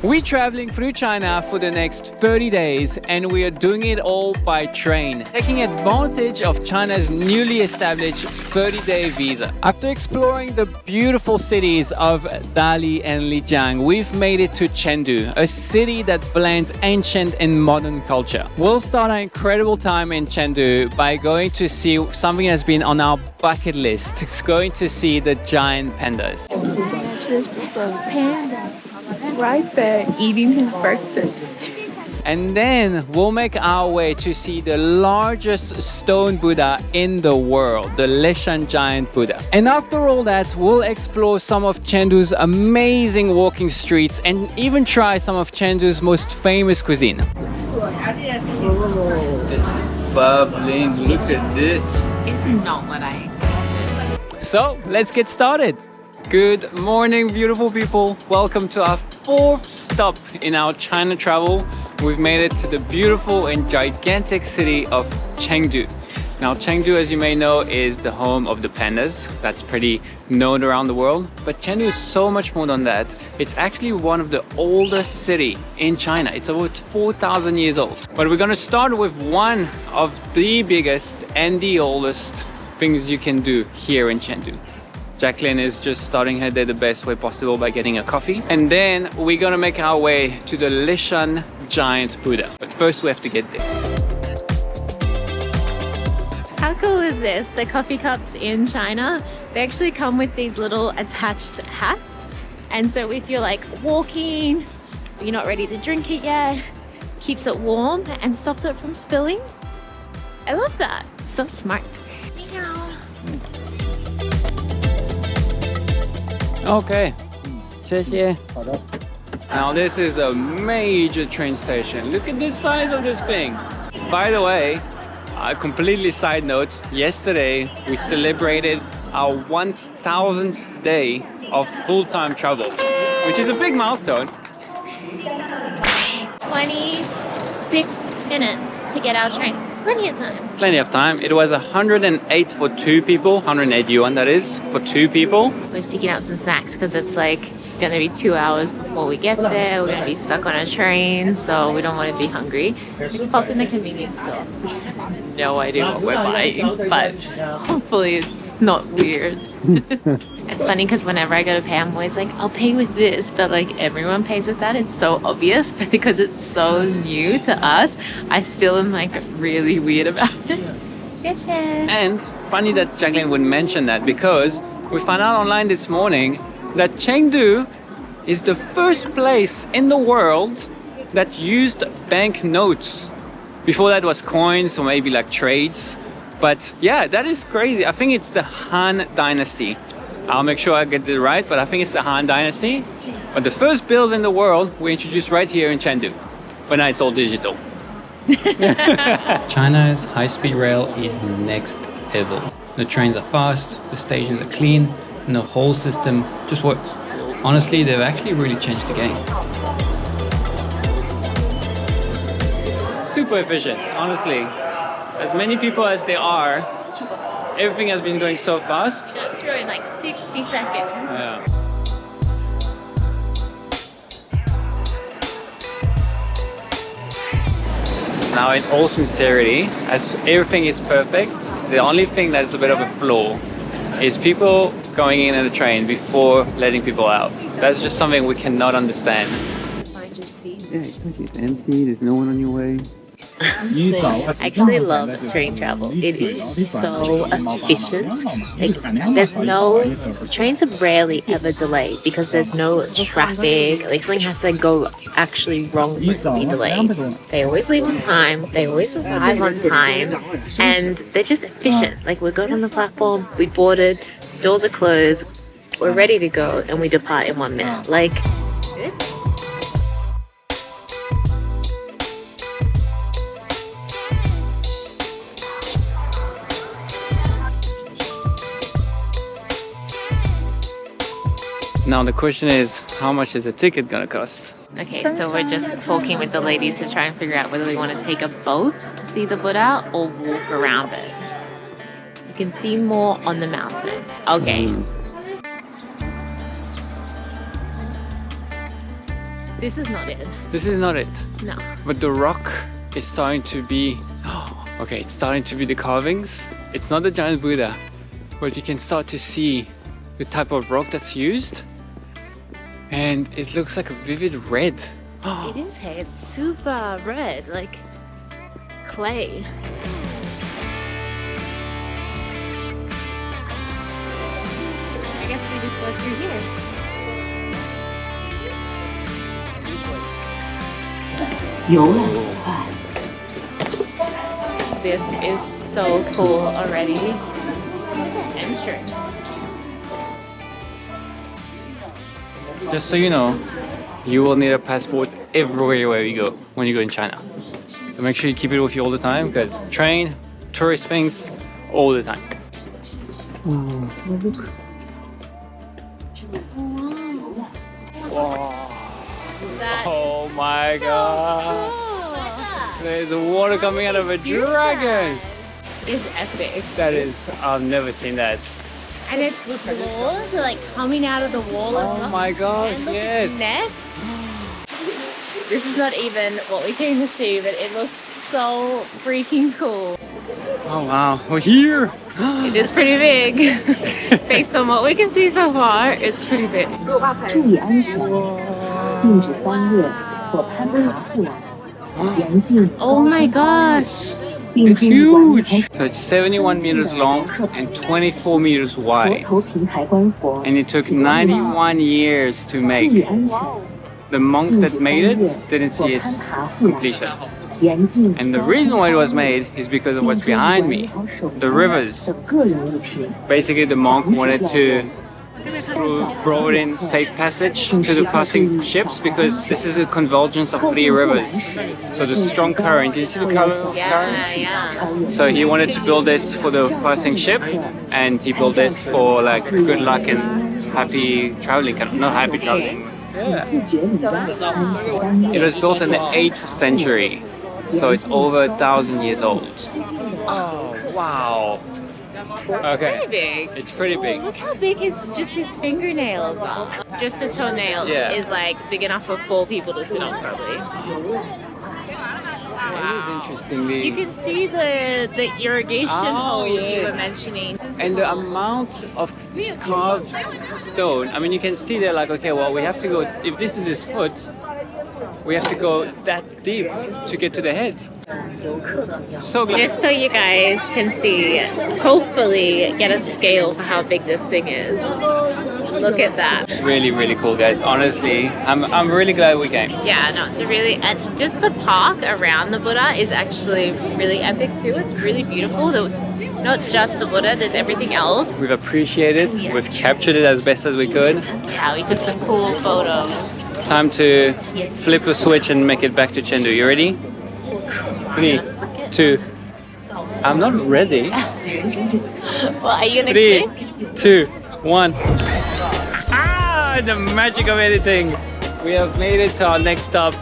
We're traveling through China for the next 30 days and we are doing it all by train, taking advantage of China's newly established 30-day visa. After exploring the beautiful cities of Dali and Lijiang, we've made it to Chengdu, a city that blends ancient and modern culture. We'll start our incredible time in Chengdu by going to see something that's been on our bucket list. It's going to see the giant pandas. Panda right there eating his breakfast. And then we'll make our way to see the largest stone Buddha in the world, the Leshan Giant Buddha. And after all that, we'll explore some of Chengdu's amazing walking streets and even try some of Chengdu's most famous cuisine. Oh, this is bubbling. Look at this. It's not what I expected. So let's get started. Good morning, beautiful people. Welcome to our fourth stop in our China travel. We've made it to the beautiful and gigantic city of Chengdu. Now, Chengdu, as you may know, is the home of the pandas. That's pretty known around the world. But Chengdu is so much more than that. It's actually one of the oldest cities in China. It's about 4,000 years old. But we're going to start with one of the biggest and the oldest things you can do here in Chengdu. Jacqueline is just starting her day the best way possible by getting a coffee. And then we're gonna make our way to the Leshan Giant Buddha. But first we have to get there. How cool is this? The coffee cups in China, they actually come with these little attached hats. And so if you're like walking, you're not ready to drink it yet, keeps it warm and stops it from spilling. I love that. So smart. Okay, 谢谢. Now this is a major train station. Look at the size of this thing. By the way, a completely side note, yesterday we celebrated our 1000th day of full-time travel, which is a big milestone. 26 minutes to get our train. Plenty of time. Plenty of time. It was 108 for two people, 108 yuan that is, for two people. I was picking up some snacks because it's like gonna be 2 hours before we get there. We're gonna be stuck on a train, so we don't want to be hungry. Let's pop in the convenience store. No idea what we're buying, but hopefully it's not weird. It's funny because whenever I go to pay, I'm always like, I'll pay with this, but like everyone pays with that. It's so obvious, but because it's so new to us, I still am like really weird about it. And funny that Jacqueline would mention that because we found out online this morning that Chengdu is the first place in the world that used banknotes. Before that was coins or maybe like trades. But yeah, that is crazy. I think it's the Han Dynasty. I'll make sure I get it right, but I think it's the Han Dynasty. But the first bills in the world were introduced right here in Chengdu. But now it's all digital. China's high-speed rail is next level. The trains are fast, the stations are clean, and the whole system just works. Honestly, they've actually really changed the game. Super efficient, honestly. As many people as there are, everything has been going so fast. Through in like 60 seconds. Yeah. Now in all sincerity, as everything is perfect, the only thing that's a bit of a flaw is people going in the train before letting people out. That's just something we cannot understand. Find your seat. Yeah, it's empty, there's no one on your way. I actually love train travel. It is so efficient. Like, there's no trains are rarely ever delayed because there's no traffic. Like, something has to go actually wrong for it to be delayed. They always leave on time. They always arrive on time, and they're just efficient. Like, we're good on the platform. We boarded. Doors are closed. We're ready to go, and we depart in 1 minute. Like. Now the question is, how much is a ticket gonna cost? Okay, so we're just talking with the ladies to try and figure out whether we want to take a boat to see the Buddha or walk around it. You can see more on the mountain. Okay. This is not it. This is not it. No. But the rock is starting to be... okay, it's starting to be the carvings. It's not the giant Buddha, but you can start to see the type of rock that's used. And it looks like a vivid red. It is, hey, it's super red, like clay. I guess we just go through here. This is so cool already. Entrance. Just so you know, you will need a passport everywhere you go when you go in China. So make sure you keep it with you all the time, because train, tourist things, all the time. Look. Wow. Oh my god. There's water coming out of a dragon. It's epic. That is, I've never seen that. And its claws are like coming out of the wall as well. Oh my god, and look yes. at the neck. This is not even what we came to see, but it looks so freaking cool. Oh wow, we're here. It is pretty big. Based on what we can see so far, it's pretty big. 注意安全，禁止翻越或攀爬护栏，严禁 Oh my gosh. It's huge! So it's 71 meters long and 24 meters wide. 头平台观佛 And it took 91 years to 注 make. 意安全， The monk that made it didn't 或 see 攀 its 爬护栏， completion. 严禁 And the reason why it was made is because of what's behind me. The rivers. 的个人物品， Basically the monk wanted to broaden safe passage to the passing ships, because this is a convergence of 3 rivers. So the strong current, you see the current? Yeah, yeah. So he wanted to build this for the passing ship, and he built this for like good luck and happy traveling, not happy traveling. 自觉礼让安全观 It 念。 was built in the 8th century, so it's over 1,000 years old. Oh, wow. Pretty Okay, big. it's pretty big. Look how big just his fingernails are. Just the toenail Yeah. is like big enough for 4 people to sit on probably. It is interesting. You can see the irrigation Oh, holes you yes. were mentioning. And the amount of carved stone, I mean, you can see they're like, okay, well, we have to go, if this is his foot, we have to go that deep to get to the head. So good. Just so you guys can see, hopefully get a scale for how big this thing is. Look at that. Really, really cool, guys. Honestly, I'm really glad we came. Yeah, no, it's a really, just the park around the Buddha is actually really epic too. It's really beautiful. There was not just the Buddha, there's everything else. We've appreciated it. We've captured it as best as we could. Yeah, we took some cool photos. Time to flip a switch and make it back to Chengdu. You ready? 3, 2. I'm not ready. Well, are you gonna 3, click? 2, 1. Ah, the magic of editing. We have made it to our next stop,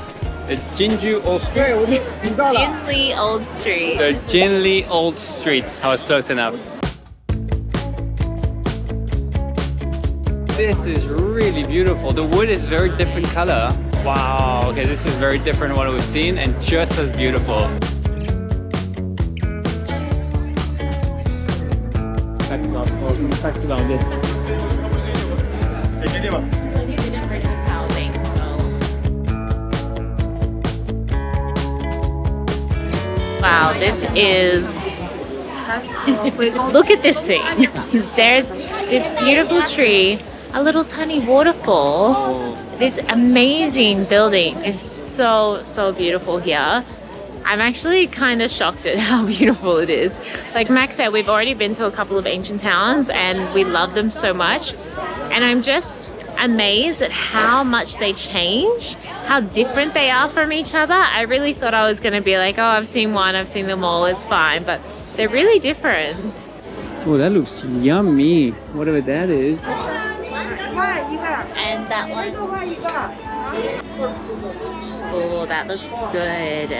the Gingu Old Street. Gingu Old Street. The Gingu Old Street. I was close enough. This is really beautiful. The wood is very different color. Wow, okay, this is very different from what we've seen and just as beautiful. Fact about this. Wow, this is... Look at this scene. There's this beautiful tree, a little tiny waterfall. This amazing building is so, so beautiful here. I'm actually kind of shocked at how beautiful it is. Like Max said, we've already been to a couple of ancient towns and we love them so much. And I'm just amazed at how much they change, how different they are from each other. I really thought I was going to be like, oh, I've seen one, I've seen them all, it's fine. But they're really different. Oh, that looks yummy. Whatever that is. And that one. Oh, that looks good.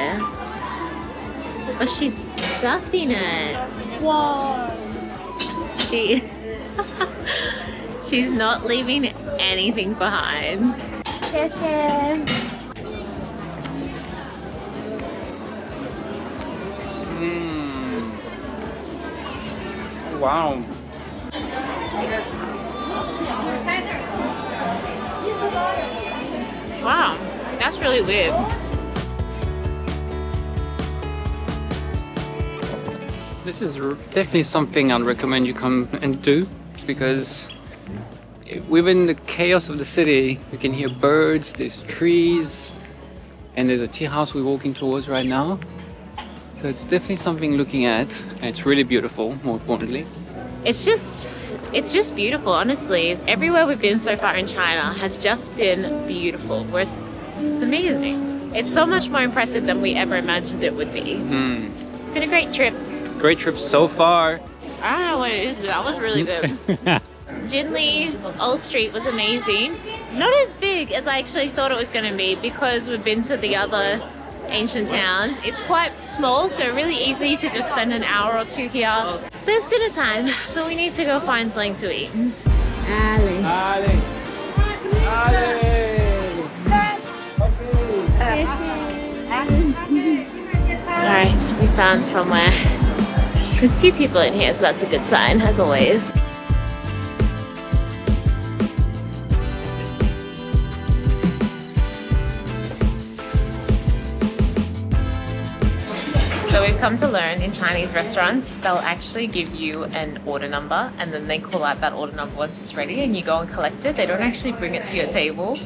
Oh, she's stuffing it. Whoa. She's not leaving anything behind. Leshan. Wow. Wow, that's really weird. This is definitely something I'd recommend you come and do, because within the chaos of the city, you can hear birds, there's trees, and there's a tea house we're walking towards right now. So it's definitely something looking at, and it's really beautiful, more importantly. It's just beautiful, honestly. Everywhere we've been so far in China has just been beautiful. It's amazing. It's so much more impressive than we ever imagined it would be. It's been a great trip. Great trip so far. I don't know what it is, but that was really good. Gingu Old Street was amazing. Not as big as I actually thought it was going to be, because we've been to the other ancient towns. It's quite small, so really easy to just spend an hour or two here. But it's dinner time, so we need to go find something to eat. Ali. Ali. Alright, we found somewhere. There's a few people in here, so that's a good sign, as always. So we've come to learn in Chinese restaurants, they'll actually give you an order number, and then they call out that order number once it's ready, and you go and collect it. They don't actually bring it to your table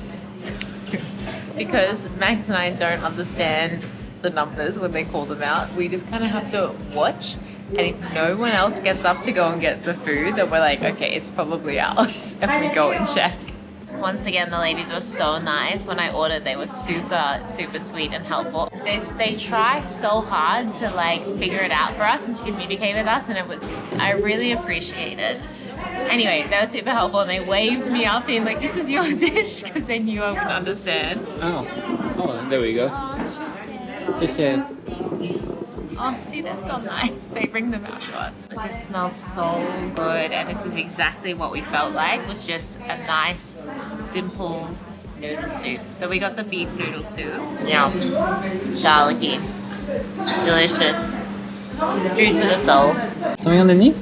because Max and I don't understand the numbers when they call them out. We just kind of have to watch, and if no one else gets up to go and get the food, then we're like, okay, it's probably ours, and we go and check. Once again, the ladies were so nice. When I ordered, they were super sweet and helpful. They try so hard to like figure it out for us and to communicate with us, and I really appreciate it. Anyway, they were super helpful, and they waved me up being like, this is your dish, because they knew I wouldn't understand. Oh, there we go. Oh, see, they're so nice. They bring them out to us. This smells so good, and this is exactly what we felt like, was just a nice, simple noodle soup. So we got the beef noodle soup. Yeah. Garlicky. Delicious. Food for the soul. Something underneath?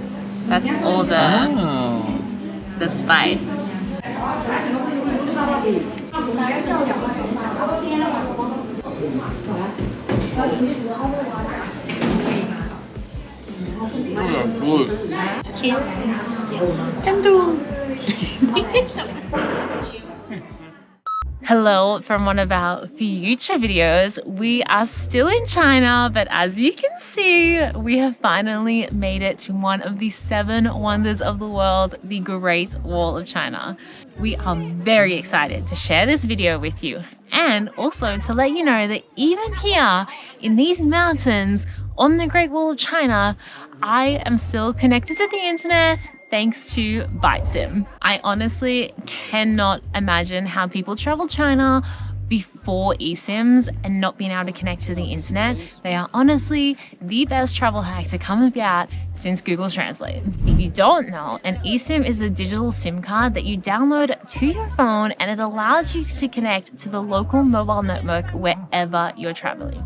That's all the spice. Cheers. Chengdu. Hello from one of our future videos. We are still in China, but as you can see, we have finally made it to one of the 7 wonders of the world, the Great Wall of China. We are very excited to share this video with you, and also to let you know that even here in these mountains on the Great Wall of China, I am still connected to the internet thanks to ByteSim. I honestly cannot imagine how people travel China before eSIMs and not being able to connect to the internet. They are honestly the best travel hack to come about since Google Translate. If you don't know, an eSIM is a digital SIM card that you download to your phone, and it allows you to connect to the local mobile network wherever you're traveling.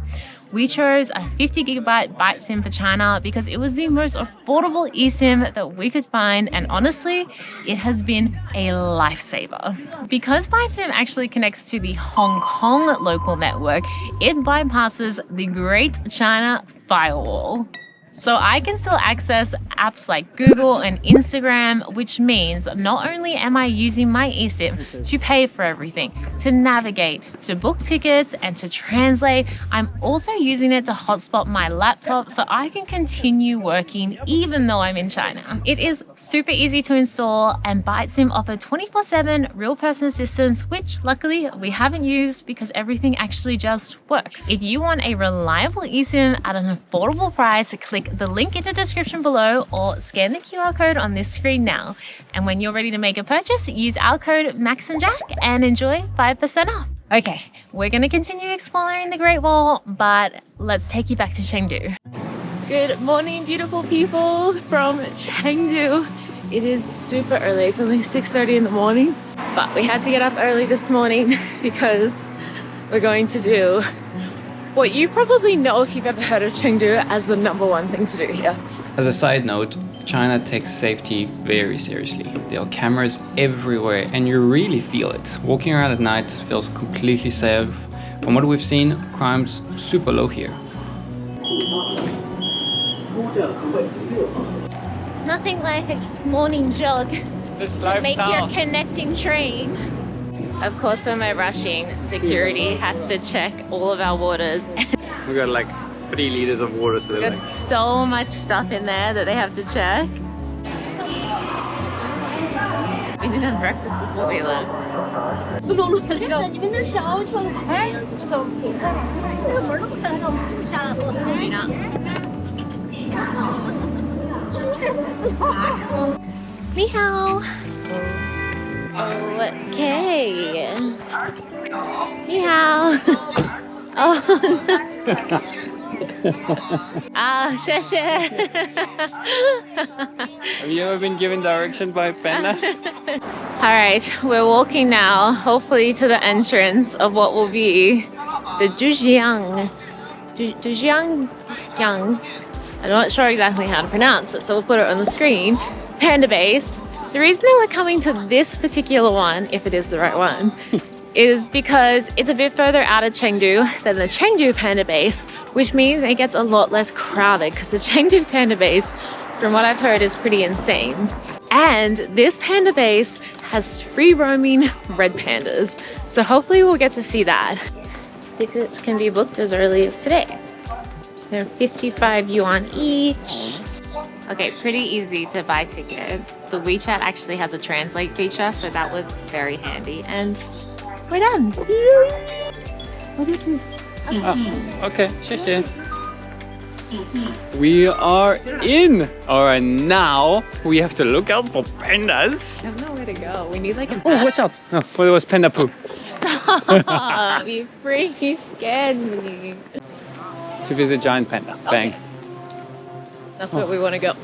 We chose a 50GB ByteSim for China because it was the most affordable eSIM that we could find, and honestly, it has been a lifesaver. Because ByteSim actually connects to the Hong Kong local network, it bypasses the Great China Firewall. So I can still access apps like Google and Instagram, which means not only am I using my eSIM to pay for everything, to navigate, to book tickets, and to translate, I'm also using it to hotspot my laptop so I can continue working even though I'm in China. It is super easy to install, and ByteSim offer 24/7 real person assistance, which luckily we haven't used because everything actually just works. If you want a reliable eSIM at an affordable price, click the link in the description below or scan the QR code on this screen now. And when you're ready to make a purchase, use our code MAXandJack and enjoy 5% off. Okay, we're going to continue exploring the Great Wall, but let's take you back to Chengdu. Good morning, beautiful people from Chengdu. It is super early. It's only 6:30 in the morning, but we had to get up early this morning because we're going to do what you probably know if you've ever heard of Chengdu as the #1 thing to do here. As a side note, China takes safety very seriously. There are cameras everywhere and you really feel it. Walking around at night feels completely safe. From what we've seen, crime's super low here. Nothing like a morning jog to make your connecting train. Of course, when we're rushing, security has to check all of our waters. We got like 3 liters of water, so There's so much stuff in there that they have to check. We didn't have breakfast before we left. Ni hao. Okay. Ni hao. Oh. Ah, 谢谢. Have you ever been given direction by Panda? Alright, we're walking now, hopefully to the entrance of what will be the Zhujiang. I'm not sure exactly how to pronounce it, so we'll put it on the screen. Panda base. The reason that we're coming to this particular one, if it is the right one, is because it's a bit further out of Chengdu than the Chengdu Panda base, which means it gets a lot less crowded because the Chengdu Panda base, from what I've heard, is pretty insane. And this panda base has free roaming red pandas. So hopefully we'll get to see that. Tickets can be booked as early as today. They're 55 yuan each. Okay, pretty easy to buy tickets. The WeChat actually has a translate feature, so that was very handy. And we're done. Okay, 谢谢. We are in. Alright, now we have to look out for pandas. I have nowhere to go. We need like a Oh, watch out. Oh, well, there was panda poop. Stop! You freaking scared me. To visit giant panda. Bang. Okay. That's where we want to go.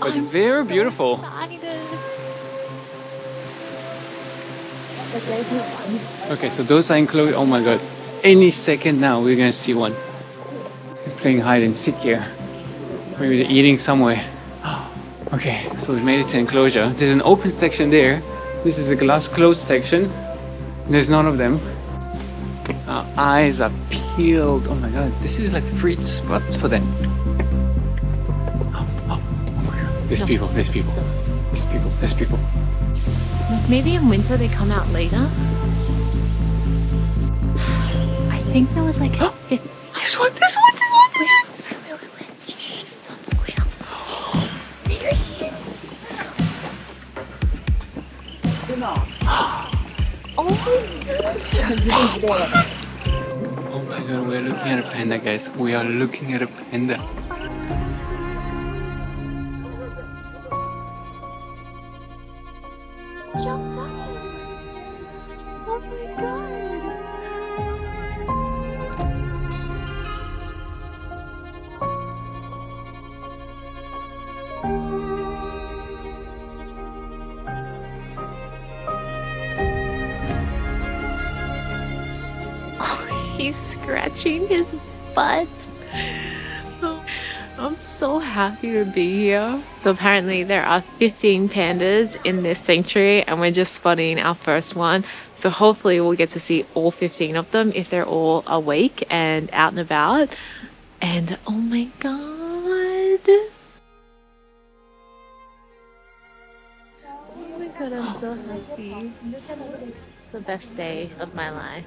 But they're beautiful. Okay, so those are included. Oh my god. Any second now we're gonna see one. They're playing hide and seek here. Maybe they're eating somewhere. Okay, so we made it to enclosure. There's an open section there. This is a glass closed section. There's none of them. Our eyes are peeled. Oh my god, this is like free spots for them. Oh my god, there's people. Maybe in winter they come out later. I think there was like This one. Wait. Shh, don't squeal. There he is. Oh my god, we're looking at a panda, guys. We are looking at a panda. He's scratching his butt. I'm so happy to be here. So apparently there are 15 pandas in this sanctuary and we're just spotting our first one. So hopefully we'll get to see all 15 of them if they're all awake and out and about. And oh my god. Oh my god, I'm so happy. The best day of my life.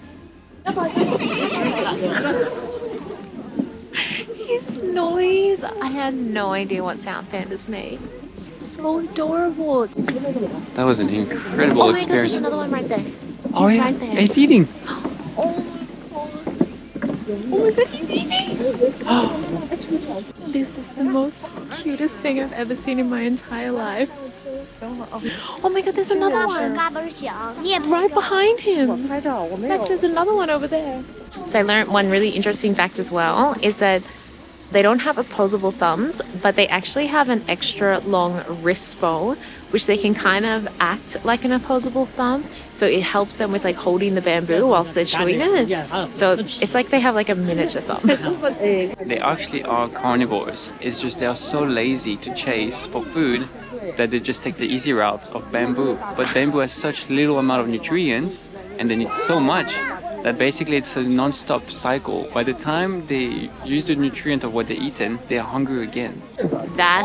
His noise. I had no idea what sound pandas made. It's so adorable. That was an incredible experience. God, there's another one right there. Oh yeah, right there. it's eating. Oh my god, he's eating. This is the most cutest thing I've ever seen in my entire life. Oh my god, there's another one. Right behind him. Max, there's another one over there. So I learned one really interesting fact as well, is that They don't have opposable thumbs, but they actually have an extra long wrist bone, which they can kind of act like an opposable thumb. So it helps them with like holding the bamboo whilst they're chewing it. So it's like they have like a miniature thumb. They actually are carnivores. It's just they are so lazy to chase for food that they just take the easy route of bamboo. But bamboo has such little amount of nutrients and they need so much that basically it's a non-stop cycle. By the time they use the nutrient of what they're eating, they're hungry again. That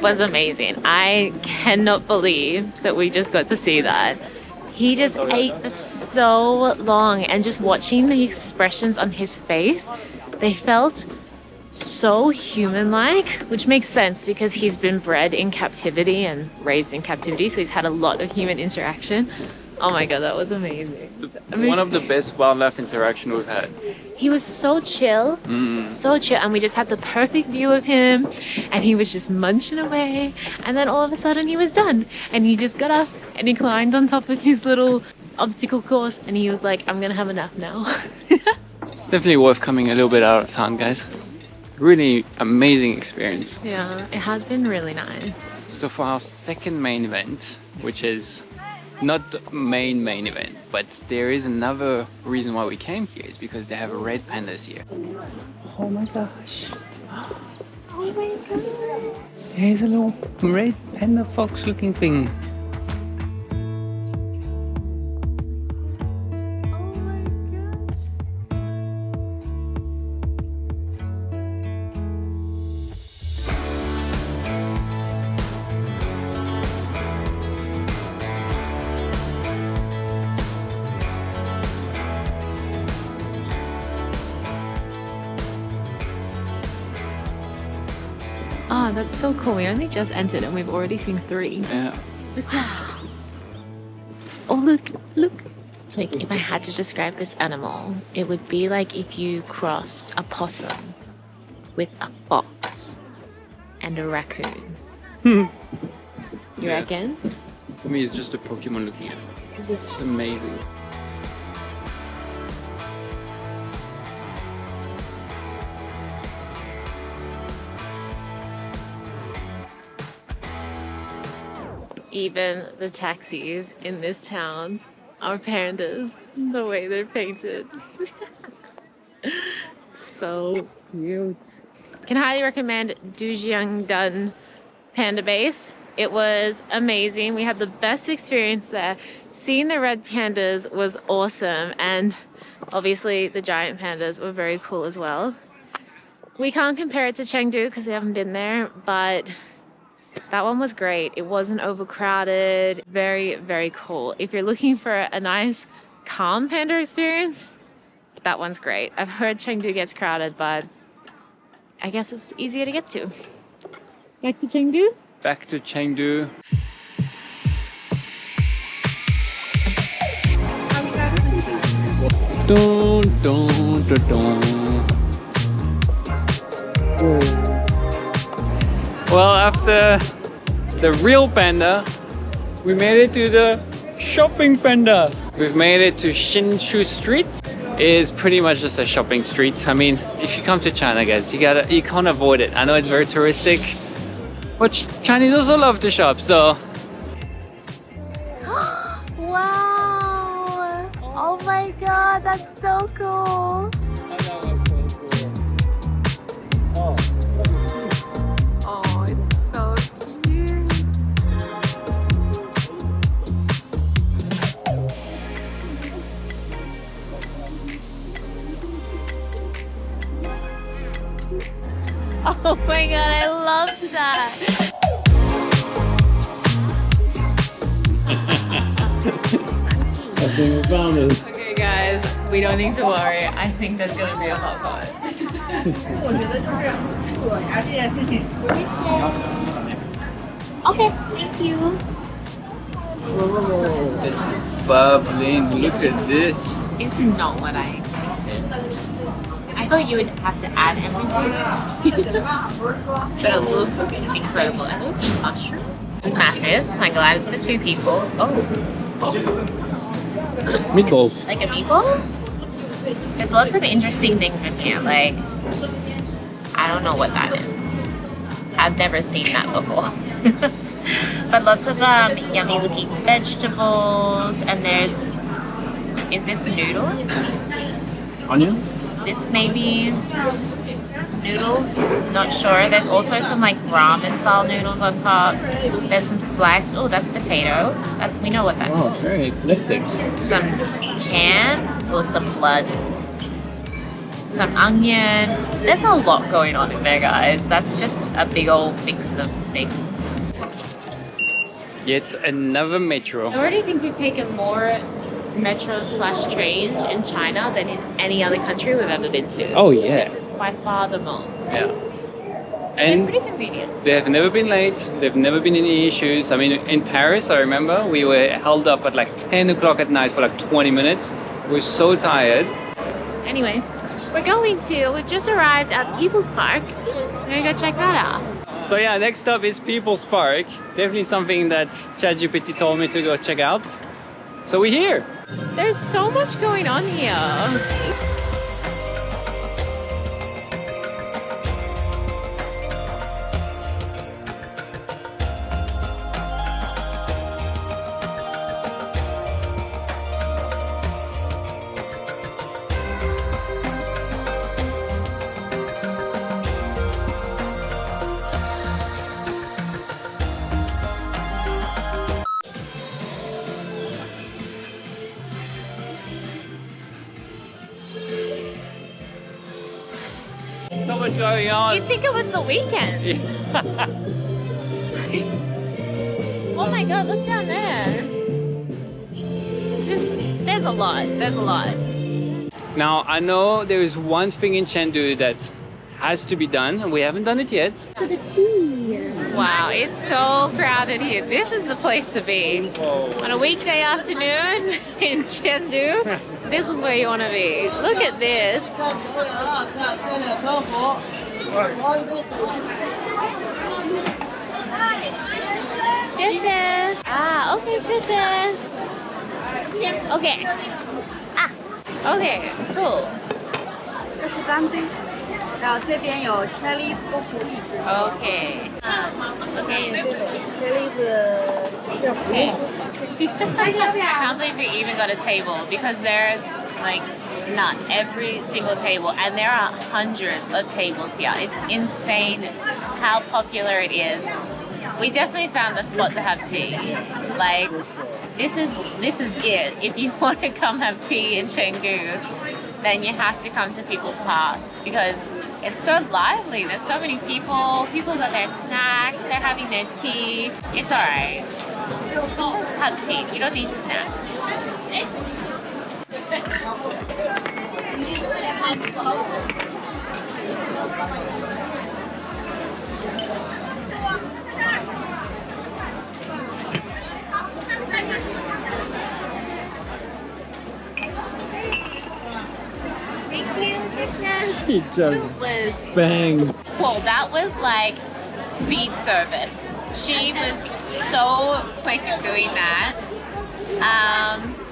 was amazing. I cannot believe that we just got to see that. He just ate for so long, and just watching the expressions on his face, they felt so human-like, which makes sense because he's been bred in captivity and raised in captivity, so he's had a lot of human interaction. Oh my god, that was amazing. One of the best wildlife interaction we've had. He was so chill, so chill, and we just had the perfect view of him, and he was just munching away, and then all of a sudden he was done, and he just got up and he climbed on top of his little obstacle course, and he was like, I'm gonna have a nap now. It's definitely worth coming a little bit out of town, guys. Really amazing experience. Yeah, it has been really nice. So for our second main event, which is not the main event, but there is another reason why we came here, is because they have red pandas here. Oh my gosh. Oh my gosh. There's a little red panda fox looking thing. Oh, that's so cool. We only just entered and we've already seen 3. Yeah. Wow. Oh, look, look. It's like if I had to describe this animal, it would be like if you crossed a possum with a fox and a raccoon. You reckon? For me, it's just a Pokemon looking at it. This is amazing. Even the taxis in this town are pandas, the way they're painted. So cute. Can highly recommend Lijiang Panda Base. It was amazing. We had the best experience there. Seeing the red pandas was awesome, and obviously the giant pandas were very cool as well. We can't compare it to Chengdu because we haven't been there, but that one was great. It wasn't overcrowded. Very, very cool. If you're looking for a nice, calm panda experience, that one's great. I've heard Chengdu gets crowded, but I guess it's easier to get to. Back to Chengdu? Back to Chengdu. Dun, dun, dun, dun. Well, after the real panda, we made it to the shopping panda. We've made it to Gingu Street. It is pretty much just a shopping street. I mean, if you come to China, guys, you can't avoid it. I know it's very touristic, but Chinese also love to shop, so. Wow! Oh my god, that's so cool! That was so cool. Oh, it's so cute. Oh my god, I love that. I think we found it. Okay guys, we don't need to worry. I think there's gonna be a hot pot. Okay, thank you. Oh, it's bubbling. Look at this. It's not what I expected. I thought you would have to add everything. But it looks incredible. And those mushrooms. It's massive. I'm glad it's for 2 people. Oh. Meatballs. Like a meatball? There's lots of interesting things in here. Like, I don't know what that is. I've never seen that before. But lots of yummy looking vegetables, and there's, is this noodle? Onions? This maybe noodles, not sure. There's also some like ramen style noodles on top. There's some sliced, oh that's potato. That's, we know what that is. Oh, it's very eclectic. Some ham or some blood. Some onion. There's a lot going on in there, guys. That's just a big old mix of things. Yet another metro. I already think we've taken more metro / trains in China than in any other country we've ever been to. Oh yeah. This is by far the most. Yeah. They're And pretty convenient. they have never been late. They've never been any issues. I mean, in Paris, I remember we were held up at like 10 o'clock at night for like 20 minutes. We were so tired. Anyway, we've just arrived at People's Park. We're gonna go check that out. So yeah, next up is People's Park. Definitely something that ChatGPT told me to go check out. So we're here. There's so much going on here. So much going on. You'd think it was the weekend. Oh my god, look down there. It's just, there's a lot. Now, I know there is one thing in Chengdu that has to be done, and we haven't done it yet. For the tea. Wow, it's so crowded here. This is the place to be. Whoa. On a weekday afternoon in Chengdu, this is where you want to be. Look at this. Leshan. Ah, okay, Leshan. Okay. Ah, okay, cool. 这是干杯，然后这边有 cherry 豆腐粒子 Okay. Okay.，cherry 是热乎。 I can't believe we even got a table because there's like none. Every single table, and there are hundreds of tables here. It's insane how popular it is. We definitely found the spot to have tea. Like this is it. If you want to come have tea in Chengdu, then you have to come to People's Park because it's so lively. There's so many people. People got their snacks. They're having their tea. It's alright. Just have tea. You don't need snacks. He just Was bangs. well, that was like speed service. She was so quick at doing that.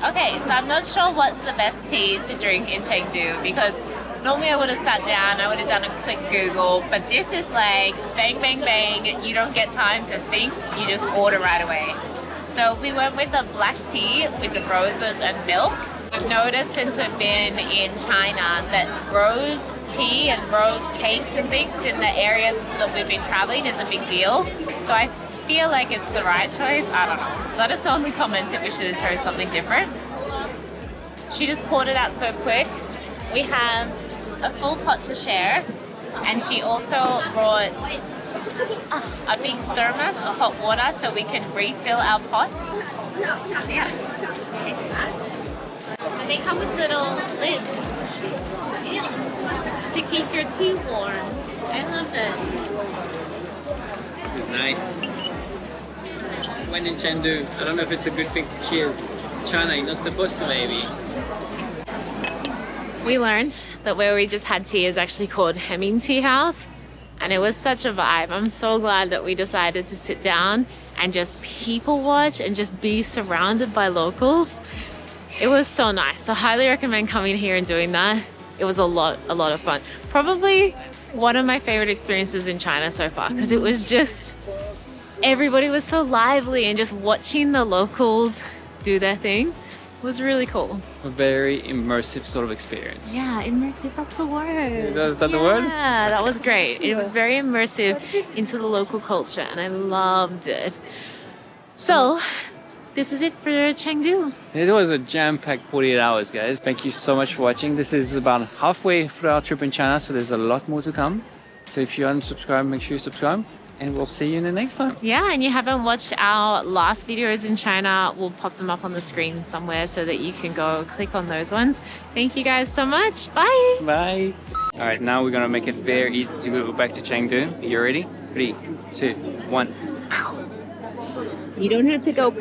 Okay, so I'm not sure what's the best tea to drink in Chengdu because normally I would have sat down, I would have done a quick Google, but this is like bang, bang, bang. You don't get time to think, you just order right away. So we went with a black tea with the roses and milk. I've noticed since we've been in China that rose tea and rose cakes and things in the areas that we've been traveling is a big deal. So I feel like it's the right choice. I don't know. Let us know in the comments if we should have chose something different. She just poured it out so quick. We have a full pot to share, and she also brought a big thermos of hot water so we can refill our pots. And they come with little lids to keep your tea warm. I love it. This is nice. When in Chengdu, I don't know if it's a good thing to cheers. It's China, you're not supposed to maybe. We learned that where we just had tea is actually called Hemming Tea House, and it was such a vibe. I'm so glad that we decided to sit down and just people watch and just be surrounded by locals. It was so nice. I highly recommend coming here and doing that. it was a lot of fun. Probably one of my favorite experiences in China so far, because it was just, everybody was so lively, and just watching the locals do their thing was really cool. A very immersive sort of experience. Yeah, immersive, that's the word. Is that the word? Yeah, that was great. It was very immersive into the local culture, and I loved it. So, this is it for Chengdu. It was a jam-packed 48 hours, guys. Thank you so much for watching. This is about halfway through our trip in China, so there's a lot more to come. So if you haven't subscribed, make sure you subscribe, and we'll see you in the next time. Yeah, and you haven't watched our last videos in China, we'll pop them up on the screen somewhere so that you can go click on those ones. Thank you guys so much. Bye. Bye. All right, now we're gonna make it very easy to go back to Chengdu. You ready? 3, 2, 1. You don't have to go.